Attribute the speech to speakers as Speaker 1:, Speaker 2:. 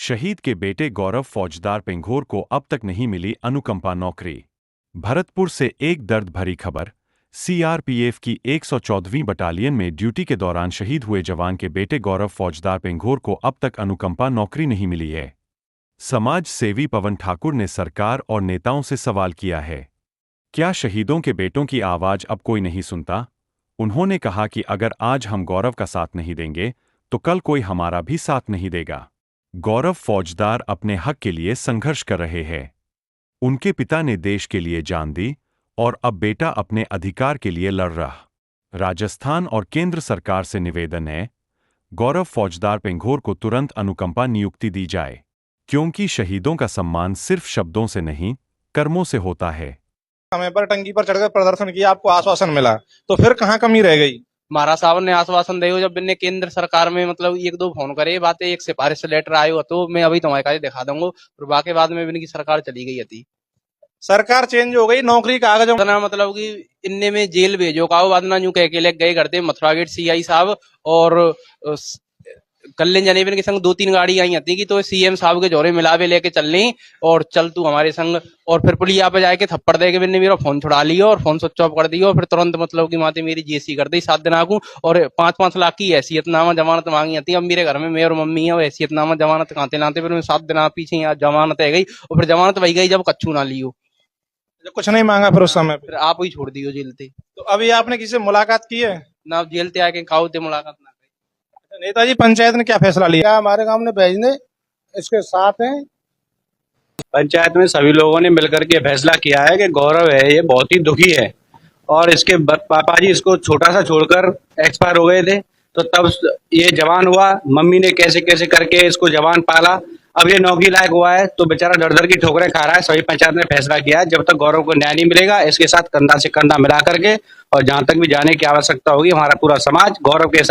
Speaker 1: शहीद के बेटे गौरव फौजदार पेंघोर को अब तक नहीं मिली अनुकंपा नौकरी। भरतपुर से एक दर्द भरी खबर। सीआरपीएफ की 114वीं बटालियन में ड्यूटी के दौरान शहीद हुए जवान के बेटे गौरव फौजदार पेंघोर को अब तक अनुकंपा नौकरी नहीं मिली है। समाज सेवी पवन ठाकुर ने सरकार और नेताओं से सवाल किया है, क्या शहीदों के बेटों की आवाज अब कोई नहीं सुनता? उन्होंने कहा कि अगर आज हम गौरव का साथ नहीं देंगे तो कल कोई हमारा भी साथ नहीं देगा। गौरव फौजदार अपने हक के लिए संघर्ष कर रहे हैं। उनके पिता ने देश के लिए जान दी और अब बेटा अपने अधिकार के लिए लड़ रहा। राजस्थान और केंद्र सरकार से निवेदन है, गौरव फौजदार पेंघोर को तुरंत अनुकंपा नियुक्ति दी जाए, क्योंकि शहीदों का सम्मान सिर्फ शब्दों से नहीं, कर्मों से होता है।
Speaker 2: समय पर टंकी पर चढ़कर प्रदर्शन किया, आपको आश्वासन मिला, तो फिर कहाँ कमी रह गई?
Speaker 3: महाराज साहब ने आश्वासन दियो जब मैंने केंद्र सरकार में मतलब एक दो फोन करे बातें, एक सिफारिश लेटर आयो तो मैं अभी तुम्हारे काज दिखा दूंगा, और बाकी बाद में इनकी सरकार चली गई थी।
Speaker 2: सरकार चेंज हो गई, नौकरी कागजों
Speaker 3: ना मतलब कि इनने में जेल भेजो का बाद ना यूं कह के ले गए करते मथुरा गेट सीआई साहब और कल्याण जनेबन के संग 2-3 गाड़ी आई थी कि तो सीएम साहब के जोरे मिलावे लेके चलनी और चल तू हमारे संग, और फिर पुलिया पे जाके थप्पड़ दे के मैंने मेरा फोन छुड़ा लिया और फोन स्विच ऑफ कर दिया, और फिर तुरंत मतलब कि माते मेरी जीएसटी कर दी 7 दिन आगू, और 5-5 लाख की हैसियतनामा जमानत मांगी थी। अब मेरे घर में मैं और मम्मी है, हैसियतनामा जमानत कांते लाते, फिर 7 दिन पीछे जमानत है गई, और फिर जमानत वही गई जब कच्छू ना लियो,
Speaker 2: कुछ नहीं मांगा फिर उस समय
Speaker 3: फिर आप ही छोड़ दियो जेल थे।
Speaker 2: तो अभी आपने किसी से मुलाकात की है?
Speaker 3: ना जेल ते आके खाओ थे मुलाकात ना।
Speaker 2: नेताजी, पंचायत ने क्या फैसला लिया?
Speaker 4: क्या हमारे गांव ने भेजने इसके साथ हैं।
Speaker 5: पंचायत में सभी लोगों ने मिलकर के फैसला किया है कि गौरव है ये बहुत ही दुखी है, और इसके पापा जी इसको छोटा सा छोड़कर एक्सपायर हो गए थे, तो तब ये जवान हुआ। मम्मी ने कैसे कैसे करके इसको जवान पाला, अब ये नौकरी लायक हुआ है, तो बेचारा दर दर की ठोकरें खा रहा है। सभी पंचायत ने फैसला किया है जब तक गौरव को न्याय नहीं मिलेगा इसके साथ कंधा से कंधा मिला करके, और जहां तक भी जाने की आवश्यकता होगी हमारा पूरा समाज गौरव के साथ